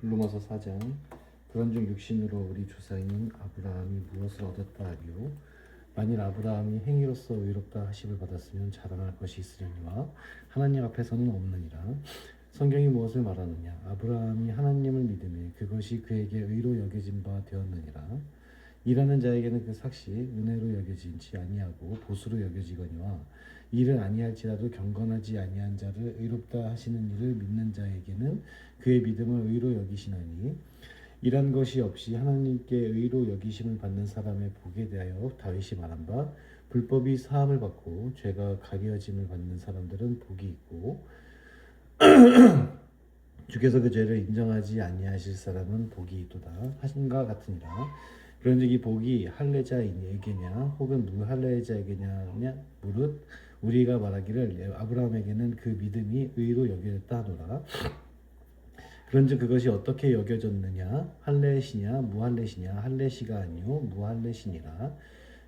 로마서 4장. 그런즉 육신으로 우리 조상인 아브라함이 무엇을 얻었다 하리요? 만일 아브라함이 행위로서 의롭다 하심을 받았으면 자랑할 것이 있으려니와 하나님 앞에서는 없느니라. 성경이 무엇을 말하느냐? 아브라함이 하나님을 믿음에 그것이 그에게 의로 여겨진 바 되었느니라. 일하는 자에게는 그 삭시 은혜로 여겨지지 아니하고 보수로 여겨지거니와 일을 아니할지라도 경건하지 아니한 자를 의롭다 하시는 이를 믿는 자에게는 그의 믿음을 의로 여기시나니, 일한 것이 없이 하나님께 의로 여기심을 받는 사람의 복에 대하여 다윗이 말한 바, 불법이 사함을 받고 죄가 가려짐을 받는 사람들은 복이 있고 주께서 그 죄를 인정하지 아니하실 사람은 복이 있도다 하신가 같으니라. 그런즉 이 복이 할례자에게냐 혹은 무할례자에게냐 무릇 우리가 말하기를 아브라함에게는 그 믿음이 의로 여겨졌다 하노라. 그런즉 그것이 어떻게 여겨졌느냐? 할례시냐 무할례시냐? 할례시가 아니요 무할례시니라.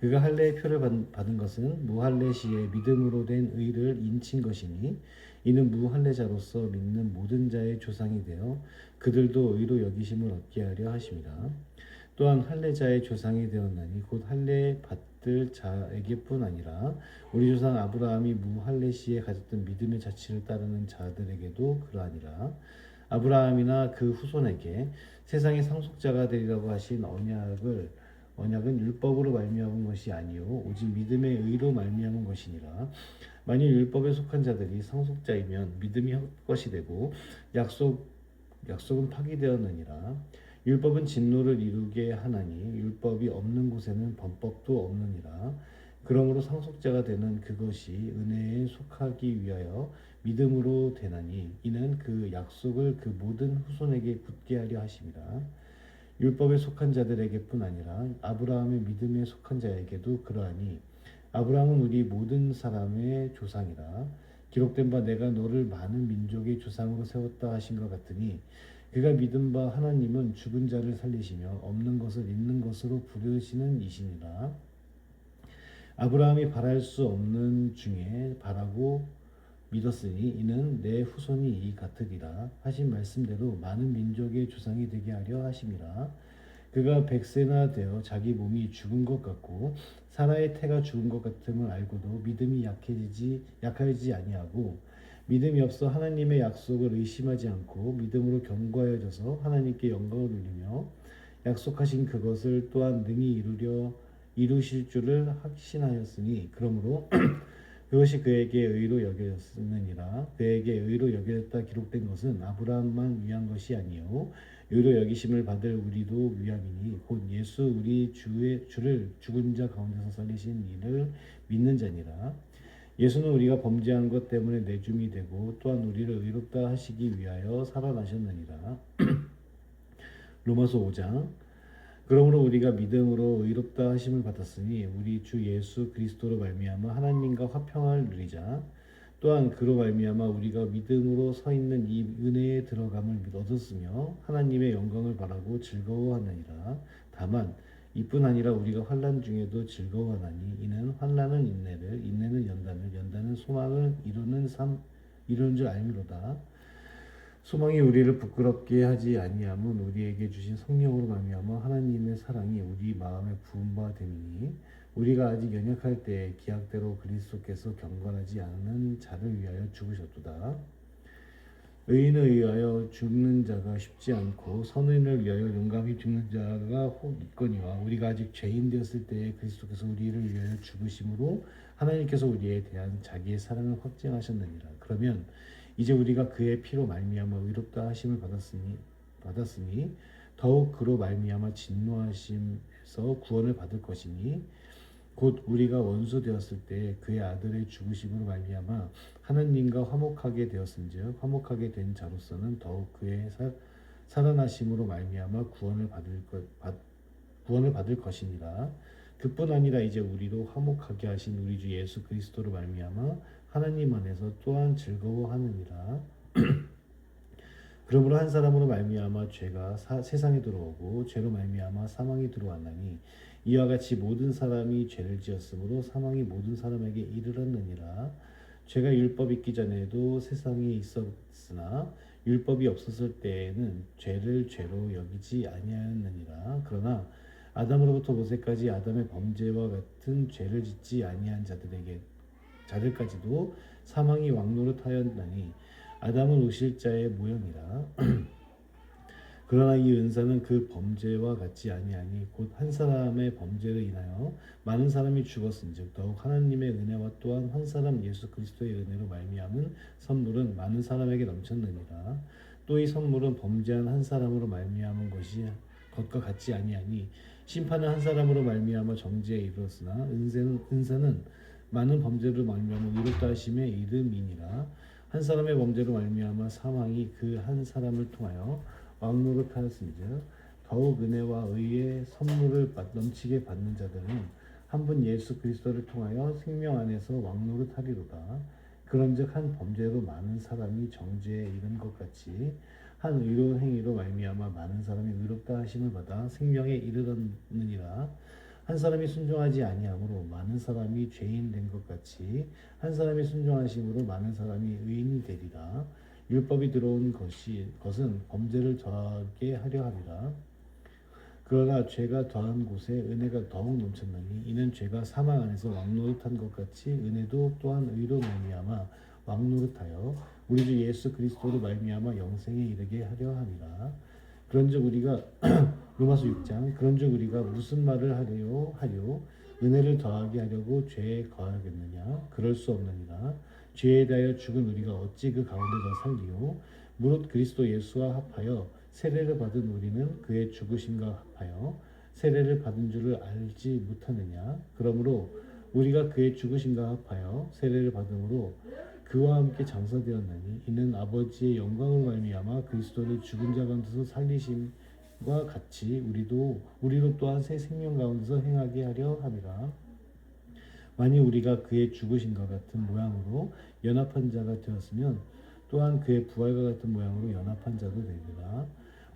그가 할례의 표를 받은 것은 무할례시의 믿음으로 된 의를 인친 것이니, 이는 무할례자로서 믿는 모든 자의 조상이 되어 그들도 의로 여기심을 얻게 하려 하심이라. 또한 할례자의 조상이 되었나니 곧 할례 받을 자에게뿐 아니라 우리 조상 아브라함이 무할례시에 가졌던 믿음의 자취를 따르는 자들에게도 그러하니라. 아브라함이나 그 후손에게 세상의 상속자가 되리라고 하신 언약은 율법으로 말미암은 것이 아니요 오직 믿음의 의로 말미암은 것이니라. 만일 율법에 속한 자들이 상속자이면 믿음이 헛것이 되고 약속은 파기되었느니라. 율법은 진노를 이루게 하나니 율법이 없는 곳에는 범법도 없느니라. 그러므로 상속자가 되는 그것이 은혜에 속하기 위하여 믿음으로 되나니, 이는 그 약속을 그 모든 후손에게 굳게 하려 하심이라. 율법에 속한 자들에게뿐 아니라 아브라함의 믿음에 속한 자에게도 그러하니, 아브라함은 우리 모든 사람의 조상이라. 기록된 바 내가 너를 많은 민족의 조상으로 세웠다 하신 것 같으니, 그가 믿은 바 하나님은 죽은 자를 살리시며 없는 것을 있는 것으로 부르시는 이시니라. 아브라함이 바랄 수 없는 중에 바라고 믿었으니 이는 내 후손이 이 같으리라 하신 말씀대로 많은 민족의 조상이 되게 하려 하심이라. 그가 100세나 되어 자기 몸이 죽은 것 같고 사라의 태가 죽은 것 같음을 알고도 믿음이 약해지지 아니하고, 믿음이 없어 하나님의 약속을 의심하지 않고 믿음으로 견고하여져서 하나님께 영광을 돌리며 약속하신 그것을 또한 능히 이루실 줄을 확신하였으니, 그러므로 그것이 그에게 의로 여겨졌느니라. 그에게 의로 여겨졌다 기록된 것은 아브라함만 위한 것이 아니요 의로 여기심을 받을 우리도 위함이니, 곧 예수 우리 주를 죽은 자 가운데서 살리신 이를 믿는 자니라. 예수는 우리가 범죄한 것 때문에 내줌이 되고 또한 우리를 의롭다 하시기 위하여 살아나셨느니라. 로마서 5장. 그러므로 우리가 믿음으로 의롭다 하심을 받았으니 우리 주 예수 그리스도로 말미암아 하나님과 화평을 누리자. 또한 그로 말미암아 우리가 믿음으로 서 있는 이 은혜에 들어감을 얻었으며 하나님의 영광을 바라고 즐거워하느니라. 다만 이뿐 아니라 우리가 환난 중에도 즐거워하나니, 이는 환난은 인내를, 인내는 연단을, 연단은 소망을 이루는 줄 알미로다. 소망이 우리를 부끄럽게 하지 아니함은 우리에게 주신 성령으로 말미암아 하나님의 사랑이 우리 마음에 부은 바 됨이니, 우리가 아직 연약할 때에 기약대로 그리스도께서 경건하지 않은 자를 위하여 죽으셨도다. 의인을 위하여 죽는 자가 쉽지 않고 선인을 위하여 용감히 죽는 자가 혹 있거니와, 우리가 아직 죄인 되었을 때에 그리스도께서 우리를 위하여 죽으심으로 하나님께서 우리에 대한 자기의 사랑을 확증하셨느니라. 그러면 이제 우리가 그의 피로 말미암아 의롭다 하심을 받았으니 더욱 그로 말미암아 진노하심에서 구원을 받을 것이니, 곧 우리가 원수 되었을 때 그의 아들의 죽으심으로 말미암아 하나님과 화목하게 되었은즉 화목하게 된 자로서는 더욱 그의 살아나심으로 말미암아 구원을 받을 것이니라. 그뿐 아니라 이제 우리로 화목하게 하신 우리 주 예수 그리스도로 말미암아 하나님 안에서 또한 즐거워하느니라. 그러므로 한 사람으로 말미암아 죄가 세상에 들어오고 죄로 말미암아 사망이 들어왔나니, 이와 같이 모든 사람이 죄를 지었으므로 사망이 모든 사람에게 이르렀느니라. 죄가 율법 있기 전에도 세상에 있었으나 율법이 없었을 때에는 죄를 죄로 여기지 아니하였느니라. 그러나 아담으로부터 모세까지 아담의 범죄와 같은 죄를 짓지 아니한 자들까지도 사망이 왕노릇하였나니 아담은 오실자의 모형이라. 그러나 이 은사는 그 범죄와 같지 아니하니 곧 한 사람의 범죄로 인하여 많은 사람이 죽었은즉 더욱 하나님의 은혜와 또한 한 사람 예수 그리스도의 은혜로 말미암은 선물은 많은 사람에게 넘쳤느니라. 또 이 선물은 범죄한 한 사람으로 말미암은 것과 같지 아니하니 심판은 한 사람으로 말미암아 정죄에 이르렀으나 은사는 많은 범죄로 말미암아 의롭다 하심에 이름이니라. 한 사람의 범죄로 말미암아 사망이 그 한 사람을 통하여 왕노릇하였은즉 더욱 은혜와 의의 선물을 넘치게 받는 자들은 한 분 예수 그리스도를 통하여 생명 안에서 왕노릇하리로다. 그런즉 한 범죄로 많은 사람이 정죄에 이른 것 같이 한 의로운 행위로 말미암아 많은 사람이 의롭다 하심을 받아 생명에 이르렀느니라. 한 사람이 순종하지 아니함으로 많은 사람이 죄인 된 것 같이 한 사람이 순종하심으로 많은 사람이 의인이 되리라. 율법이 들어온 것은 범죄를 더하게 하려 함이라. 그러나 죄가 더한 곳에 은혜가 더욱 넘쳤나니 이는 죄가 사망 안에서 왕노릇한 것 같이 은혜도 또한 의로 말미암아 왕노릇하여 우리 주 예수 그리스도로 말미암아 영생에 이르게 하려 함이라. 그런즉 우리가 로마서 6장 그런즉 우리가 무슨 말을 하려 은혜를 더하게 하려고 죄에 거하겠느냐 그럴 수 없느니라. 죄에 대하여 죽은 우리가 어찌 그 가운데 더 살리요 무릇 그리스도 예수와 합하여 세례를 받은 우리는 그의 죽으심과 합하여 세례를 받은 줄을 알지 못하느냐. 그러므로 우리가 그의 죽으심과 합하여 세례를 받음으로 그와 함께 장사되었나니 이는 아버지의 영광으로 말미암아 그리스도를 죽은 자 가운데서 살리심과 같이 우리로 또한 새 생명 가운데서 행하게 하려 함이라. 만일 우리가 그의 죽으심과 같은 모양으로 연합한 자가 되었으면 또한 그의 부활과 같은 모양으로 연합한 자도 되리라.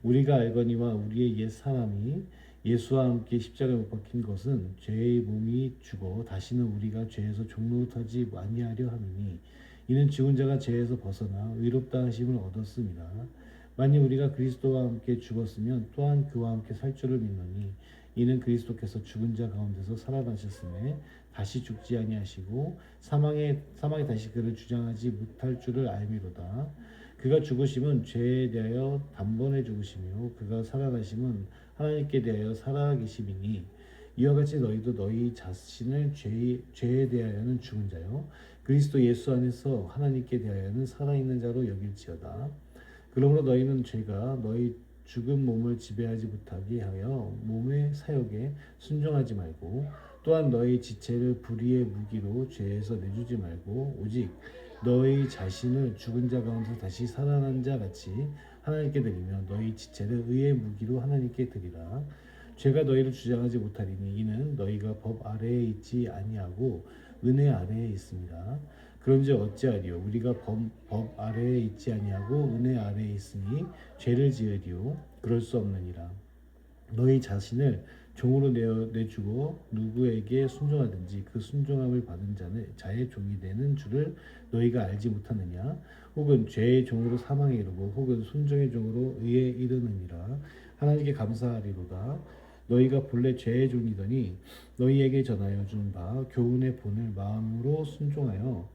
우리가 알거니와 우리의 옛 사람이 예수와 함께 십자가에 못 박힌 것은 죄의 몸이 죽어 다시는 우리가 죄에서 종노릇하지 아니하려 함이니 이는 죽은 자가 죄에서 벗어나 의롭다 하심을 얻었습니다. 만일 우리가 그리스도와 함께 죽었으면 또한 그와 함께 살 줄을 믿노니 이는 그리스도께서 죽은 자 가운데서 살아나셨음에 다시 죽지 아니하시고 사망에 다시 그를 주장하지 못할 줄을 알미로다. 그가 죽으심은 죄에 대하여 단번에 죽으시며 그가 살아나심은 하나님께 대하여 살아계심이니 이와 같이 너희도 너희 자신을 죄에 대하여는 죽은 자요 그리스도 예수 안에서 하나님께 대하여는 살아있는 자로 여길지어다. 그러므로 너희는 죄가 너희 죽은 몸을 지배하지 못하게 하여 몸의 사욕에 순종하지 말고 또한 너희 지체를 불의의 무기로 죄에서 내주지 말고 오직 너희 자신을 죽은 자 가운데서 다시 살아난 자 같이 하나님께 드리며 너희 지체를 의의 무기로 하나님께 드리라. 죄가 너희를 주장하지 못하리니 이는 너희가 법 아래에 있지 아니하고 은혜 아래에 있습니다. 그런즉 어찌하리요 우리가 법 아래에 있지 아니하고 은혜 아래에 있으니 죄를 지으리요 그럴 수 없느니라. 너희 자신을 종으로 내주고 누구에게 순종하든지 그 순종함을 받은 자의 종이 되는 줄을 너희가 알지 못하느냐. 혹은 죄의 종으로 사망에 이르고 혹은 순종의 종으로 의에 이르느니라. 하나님께 감사하리로다. 너희가 본래 죄의 종이더니 너희에게 전하여 준 바 교훈의 본을 마음으로 순종하여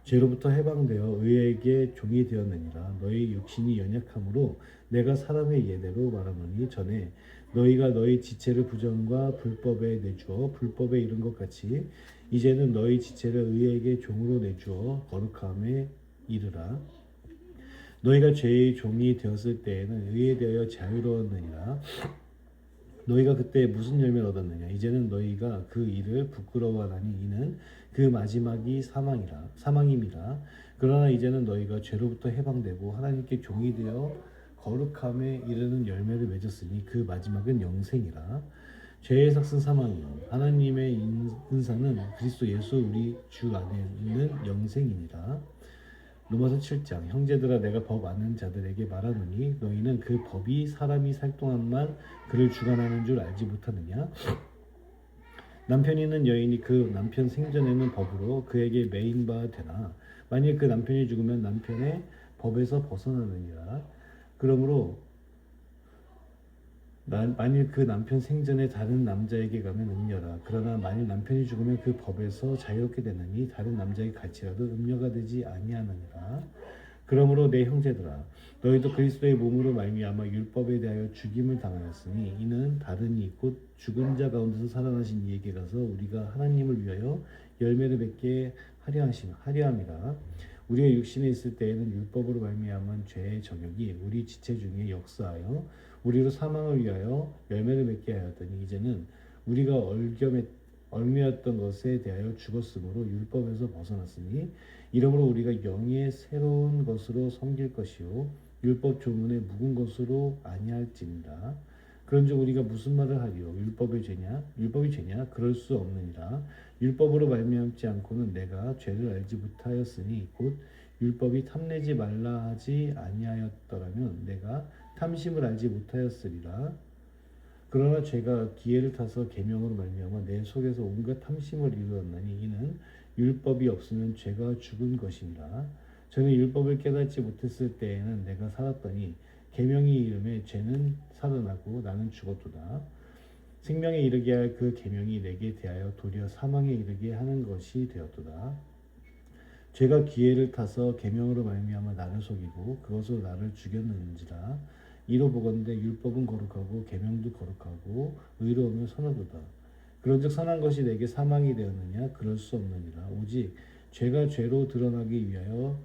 죄로부터 해방되어 의에게 종이 되었느니라. 너희 육신이 연약함으로 내가 사람의 예대로 말하노니 전에 너희가 너희 지체를 부정과 불법에 내주어 불법에 이른 것 같이 이제는 너희 지체를 의에게 종으로 내주어 거룩함에 이르라. 너희가 죄의 종이 되었을 때에는 의에 대하여 자유로웠느니라. 너희가 그때 무슨 열매를 얻었느냐. 이제는 너희가 그 일을 부끄러워하나니 이는 그 마지막이 사망임이라. 그러나 이제는 너희가 죄로부터 해방되고 하나님께 종이 되어 거룩함에 이르는 열매를 맺었으니 그 마지막은 영생이라. 죄의 삭은 사망이요 하나님의 은사는 그리스도 예수 우리 주 안에 있는 영생이니라. 로마서 7장 형제들아 내가 법 아는 자들에게 말하노니 너희는 그 법이 사람이 살 동안만 그를 주관하는 줄 알지 못하느냐. 남편이 있는 여인이 그 남편 생전에는 법으로 그에게 매인 바 되나 만일 그 남편이 죽으면 남편의 법에서 벗어나느니라. 그러므로 만일 그 남편 생전에 다른 남자에게 가면 음녀라. 그러나 만일 남편이 죽으면 그 법에서 자유롭게 되느니 다른 남자에게 갈지라도 음녀가 되지 아니하느니라. 그러므로 내 형제들아 너희도 그리스도의 몸으로 말미암아 율법에 대하여 죽임을 당하였으니 이는 다른이 곧 죽은 자 가운데서 살아나신 이에게 가서 우리가 하나님을 위하여 열매를 맺게 하려 함이라. 우리가 육신에 있을 때에는 율법으로 말미암은 죄의 정욕이 우리 지체 중에 역사하여 우리로 사망을 위하여 열매를 맺게 하였더니 이제는 우리가 얽매였던 것에 대하여 죽었으므로 율법에서 벗어났으니 이러므로 우리가 영의 새로운 것으로 섬길 것이요 율법 조문의 묵은 것으로 아니할지니라. 그런즉 우리가 무슨 말을 하리요? 율법이 죄냐? 그럴 수 없느니라. 율법으로 말미암지 않고는 내가 죄를 알지 못하였으니 곧 율법이 탐내지 말라 하지 아니하였더라면 내가 탐심을 알지 못하였으리라. 그러나 죄가 기회를 타서 계명으로 말미암아 내 속에서 온갖 탐심을 이루었나니 이는 율법이 없으면 죄가 죽은 것이니라. 저는 율법을 깨닫지 못했을 때에는 내가 살았더니 계명이 이름에 죄는 살아나고 나는 죽었도다. 생명에 이르게 할 그 계명이 내게 대하여 도리어 사망에 이르게 하는 것이 되었도다. 죄가 기회를 타서 계명으로 말미암아 나를 속이고 그것으로 나를 죽였는지라. 이로 보건대 율법은 거룩하고 계명도 거룩하고 의로움은 선하도다. 그런즉 선한 것이 내게 사망이 되었느냐? 그럴 수 없느니라. 오직 죄가 죄로 드러나기 위하여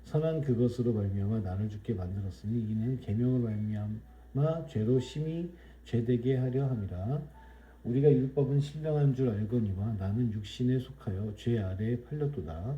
선한 그것으로 말미암아 나를 죽게 만들었으니 이는 계명으로 말미암아 죄로 심히 죄되게 하려 함이라. 우리가 율법은 신령한 줄 알거니와 나는 육신에 속하여 죄 아래에 팔렸도다.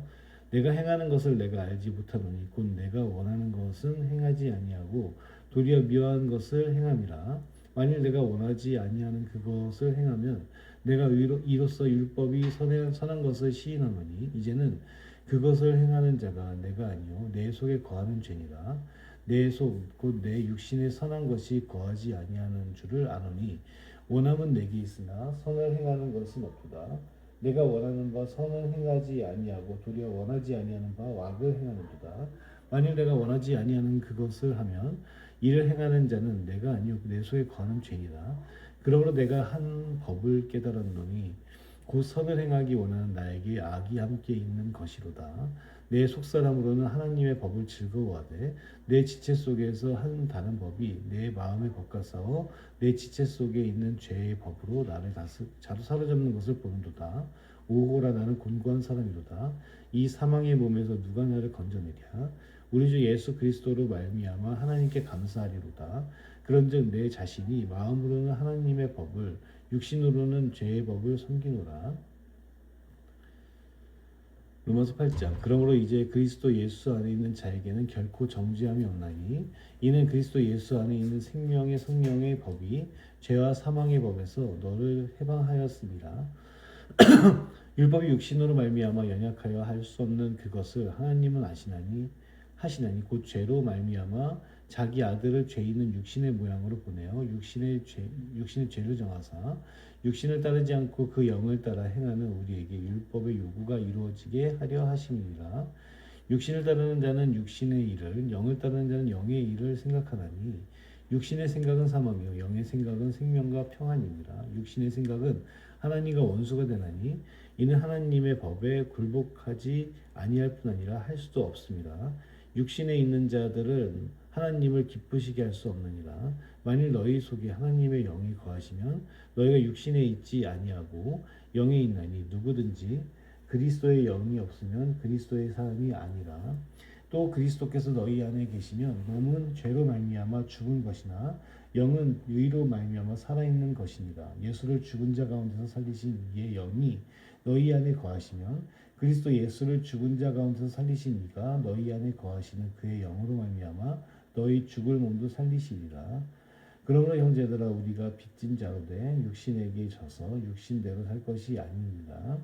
내가 행하는 것을 내가 알지 못하노니 곧 내가 원하는 것은 행하지 아니하고 도리어 미워한 것을 행함이라. 만일 내가 원하지 아니하는 그것을 행하면 내가 이로써 율법이 선한 것을 시인하노니 이제는 그것을 행하는 자가 내가 아니요 내 속에 거하는 죄니라. 내 속 곧 내 육신에 선한 것이 거하지 아니하는 줄을 아노니 원함은 내게 있으나 선을 행하는 것은 없도다. 내가 원하는 바 선은 행하지 아니하고 도리어 원하지 아니하는 바 악을 행하는도다. 만일 내가 원하지 아니하는 그것을 하면 이를 행하는 자는 내가 아니요 내 속에 거하는 죄니라. 그러므로 내가 한 법을 깨달았노니 곧 선을 행하기 원하는 나에게 악이 함께 있는 것이로다. 내 속사람으로는 하나님의 법을 즐거워하되 내 지체 속에서 한 다른 법이 내 마음의 법과 싸워 내 지체 속에 있는 죄의 법으로 나를 사로잡는 것을 보는도다. 오호라 나는 곤고한 사람이로다. 이 사망의 몸에서 누가 나를 건져내랴? 우리 주 예수 그리스도로 말미암아 하나님께 감사하리로다. 그런즉 내 자신이 마음으로는 하나님의 법을 육신으로는 죄의 법을 섬기노라. 로마서 8장. 그러므로 이제 그리스도 예수 안에 있는 자에게는 결코 정죄함이 없나니 이는 그리스도 예수 안에 있는 생명의 성령의 법이 죄와 사망의 법에서 너를 해방하였습니다. 율법이 육신으로 말미암아 연약하여 할 수 없는 그것을 하나님은 하시나니 곧 죄로 말미암아 자기 아들을 죄 있는 육신의 모양으로 보내어 육신의 죄를 정하사 육신을 따르지 않고 그 영을 따라 행하는 우리에게 율법의 요구가 이루어지게 하려 하심이니라. 육신을 따르는 자는 육신의 일을 영을 따르는 자는 영의 일을 생각하나니 육신의 생각은 사망이요 영의 생각은 생명과 평안이니라. 육신의 생각은 하나님과 원수가 되나니 이는 하나님의 법에 굴복하지 아니할 뿐 아니라 할 수도 없습니다. 육신에 있는 자들은 하나님을 기쁘시게 할 수 없느니라. 만일 너희 속에 하나님의 영이 거하시면 너희가 육신에 있지 아니하고 영에 있나니 누구든지 그리스도의 영이 없으면 그리스도의 사람이 아니라. 또 그리스도께서 너희 안에 계시면 몸은 죄로 말미암아 죽은 것이나 영은 의로 말미암아 살아있는 것이니라. 예수를 죽은 자 가운데서 살리신 이의 영이 너희 안에 거하시면 그리스도 예수를 죽은 자 가운데서 살리신 이가 너희 안에 거하시는 그의 영으로 말미암아 너희 죽을 몸도 살리시리라. 그러므로 형제들아 우리가 빚진 자로 돼 육신에게 져서 육신대로 살 것이 아닙니다.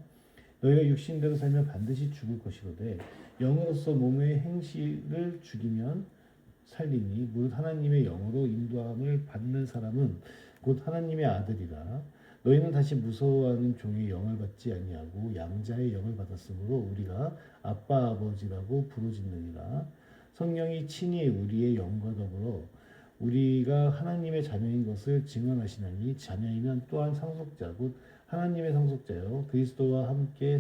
너희가 육신대로 살면 반드시 죽을 것이로되 영으로서 몸의 행실을 죽이면 살리니 무릇 하나님의 영으로 인도함을 받는 사람은 곧 하나님의 아들이라. 너희는 다시 무서워하는 종의 영을 받지 아니하고 양자의 영을 받았으므로 우리가 아빠 아버지라고 부르짖느니라. 성령이 친히 우리의 영과 더불어 우리가 하나님의 자녀인 것을 증언하시나니 자녀이면 또한 상속자 곧 하나님의 상속자요 그리스도와 함께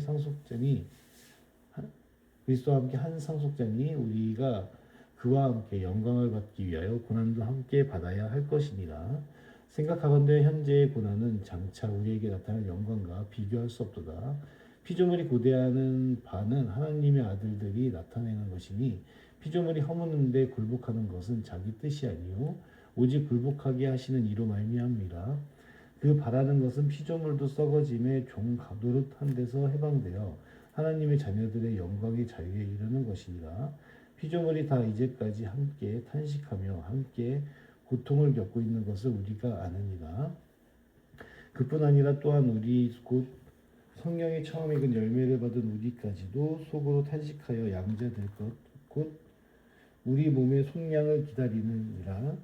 한 상속자니 우리가 그와 함께 영광을 받기 위하여 고난도 함께 받아야 할 것이니라. 생각하건대 현재의 고난은 장차 우리에게 나타날 영광과 비교할 수 없도다. 피조물이 고대하는 바는 하나님의 아들들이 나타내는 것이니 피조물이 허무는데 굴복하는 것은 자기 뜻이 아니요 오직 굴복하게 하시는 이로 말미암이라. 그 바라는 것은 피조물도 썩어짐에 종 노릇한 데서 해방되어 하나님의 자녀들의 영광의 자유에 이르는 것이니라. 피조물이 다 이제까지 함께 탄식하며 함께 고통을 겪고 있는 것을 우리가 아느니라. 그뿐 아니라 또한 우리 곧 성령이 처음 익은 열매를 받은 우리까지도 속으로 탄식하여 양자 될 것 곧 우리 몸의 속량을 기다리느니라.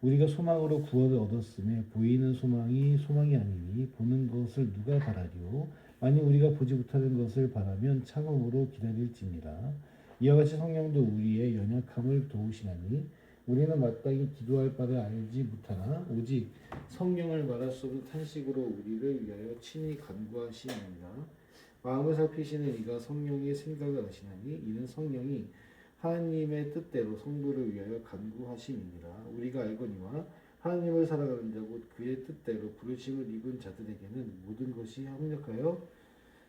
우리가 소망으로 구원을 얻었음에 보이는 소망이 소망이 아니니 보는 것을 누가 바라리요. 만일 우리가 보지 못하는 것을 바라면 참음으로 기다릴지니라. 이와 같이 성령도 우리의 연약함을 도우시나니 우리는 마땅히 기도할 바를 알지 못하나 오직 성령을 말할 수 없는 탄식으로 우리를 위하여 친히 간구하시느니라. 마음을 살피시는 이가 성령의 생각을 아시나니 이는 성령이 하나님의 뜻대로 성도를 위하여 간구하심이니라. 우리가 알거니와 하나님을 사랑하는 자 곧 그의 뜻대로 부르심을 입은 자들에게는 모든 것이 협력하여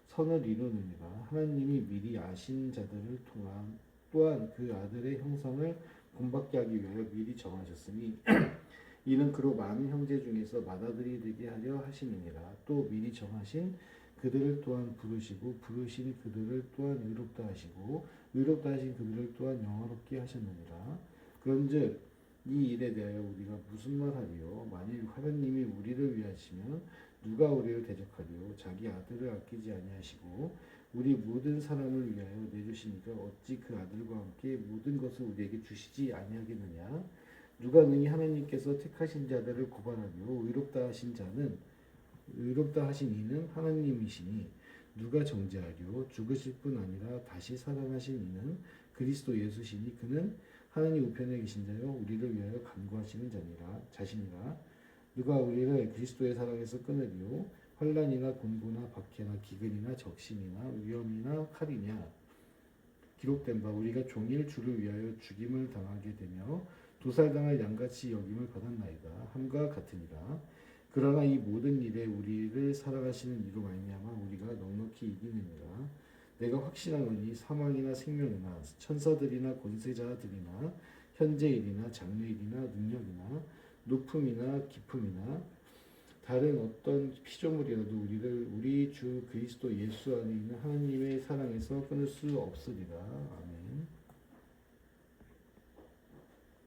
선을 이루느니라. 하나님이 미리 아신 자들을 통한 또한 그 아들의 형상을 본받게 하기 위하여 미리 정하셨으니 이는 그로 많은 형제 중에서 맏아들이 되게 하려 하심이니라. 또 미리 정하신 그들을 또한 부르시고 부르신 그들을 또한 의롭다 하시고 의롭다 하신 그들을 또한 영화롭게 하셨느니라. 그런즉 이 일에 대하여 우리가 무슨 말하리요? 만일 하나님이 우리를 위하시면 누가 우리를 대적하리요? 자기 아들을 아끼지 아니하시고 우리 모든 사람을 위하여 내주시니까 어찌 그 아들과 함께 모든 것을 우리에게 주시지 아니하겠느냐? 누가 능히 하나님께서 택하신 자들을 고발하리요? 의롭다 하신 이는 하나님이시니 누가 정죄하리요? 죽으실 뿐 아니라 다시 살아나신 이는 그리스도 예수시니 그는 하나님 우편에 계신 자요 우리를 위하여 간구하시는 자시니라. 누가 우리를 그리스도의 사랑에서 끊으리요? 환난이나 곤고나 박해나 기근이나 적신이나 위험이나 칼이냐? 기록된 바 우리가 종일 주를 위하여 죽임을 당하게 되며 도살당할 양같이 여김을 받았나이다 함과 같으니라. 그러나 이 모든 일에 우리를 사랑하시는 이로 말미암아 우리가 넉넉히 이기느니라. 내가 확신하노니 사망이나 생명이나 천사들이나 권세자들이나 현재일이나 장래일이나 능력이나 높음이나 깊음이나 다른 어떤 피조물이라도 우리를 우리 주 그리스도 예수 안에 있는 하나님의 사랑에서 끊을 수 없으리라. 아멘.